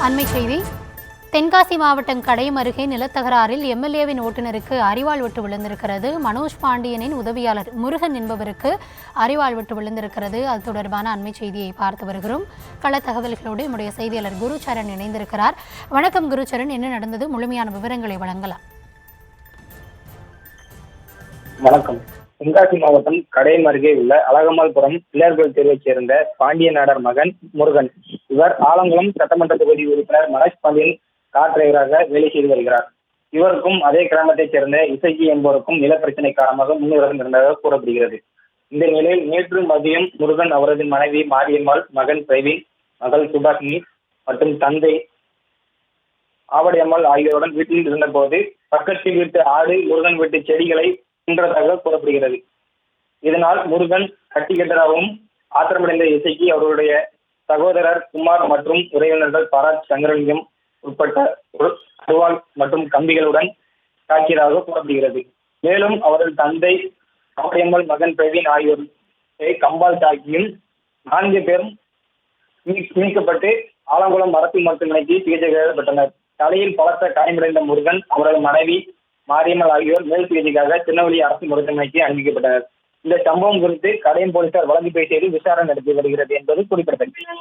அண்மை செய்தி. தென்காசி மாவட்டம் கடையம் அருகே நிலத்தகராறில் எம்எல்ஏவின் ஓட்டுநருக்கு அரிவாள் வெட்டு விழுந்திருக்கிறது. மனோஜ் பாண்டியனின் உதவியாளர் முருகன் என்பவருக்கு அரிவாள் வெட்டு விழுந்திருக்கிறது. அது தொடர்பான அண்மை செய்தியை பார்த்து வருகிறோம். கள தகவல்களோடு நம்முடைய செய்தியாளர் குருச்சரண் இணைந்திருக்கிறார். வணக்கம் குருச்சரண், என்ன நடந்தது? முழுமையான விவரங்களை வழங்கலாம். வணக்கம். தென்காசி மாவட்டம் கடையம் அருகே உள்ள அழகம்மாள்புரம் பிள்ளையார்கோவில் தெருவைச் சேர்ந்த பாண்டிய நாடார் மகன் முருகன். இவர் ஆலங்குளம் சட்டமன்ற தொகுதி உறுப்பினர் மனோஜ் பாண்டியன் கார் டிரைவராக வேலை செய்து வருகிறார். இவருக்கும் அதே கிராமத்தைச் சேர்ந்த இசக்கி என்பவருக்கும் நிலப்பிரச்சனை காரணமாக முன்னுரிமை இருந்ததாக கூறப்படுகிறது. இந்த நிலையில் நேற்று மதியம் முருகன் அவரது மனைவி மாரியம்மாள், மகன் பிரவீன், மகள் சுபாஷினி மற்றும் தந்தை ஆவடியம்மாள் ஆகியோருடன் வீட்டில் இருந்தபோது பக்கத்தில் வீட்டு ஆடு முருகன் வீட்டு செடிகளை தின்றதாக கூறப்படுகிறது. இதனால் முருகன் கட்டிக்கட்டராகவும் ஆத்திரமடைந்த இசைக்கு அவருடைய சகோதரர் குமார் மற்றும் உறவினர்கள் பராஜ், சங்கரலிங்கம் உட்பட்ட அருவாள் மற்றும் கம்பிகளுடன் தாக்கியதாக கூறப்படுகிறது. மேலும் அவரது தந்தை ஆவடியம்மாள், மகன் பிரவீன் ஆகியோரை கம்பால் தாக்கியும் 4 பேரும் மீட்கப்பட்டு ஆலங்குளம் அரசு மருத்துவமனைக்கு சிகிச்சை அளிக்கப்பட்டனர். தலையில் பலத்த காயமடைந்த முருகன், அவரது மனைவி மாரியம்மாள் ஆகியோர் மேல் சிகிச்சைக்காக திருநெல்வேலி அரசு மருத்துவமனைக்கு அனுமதிக்கப்பட்டனர். இந்த சம்பவம் குறித்து கடையம் போலீசார் வழக்கு பதிவு செய்து விசாரணை நடத்தி வருகிறது என்பது குறிப்பிடத்தக்கது.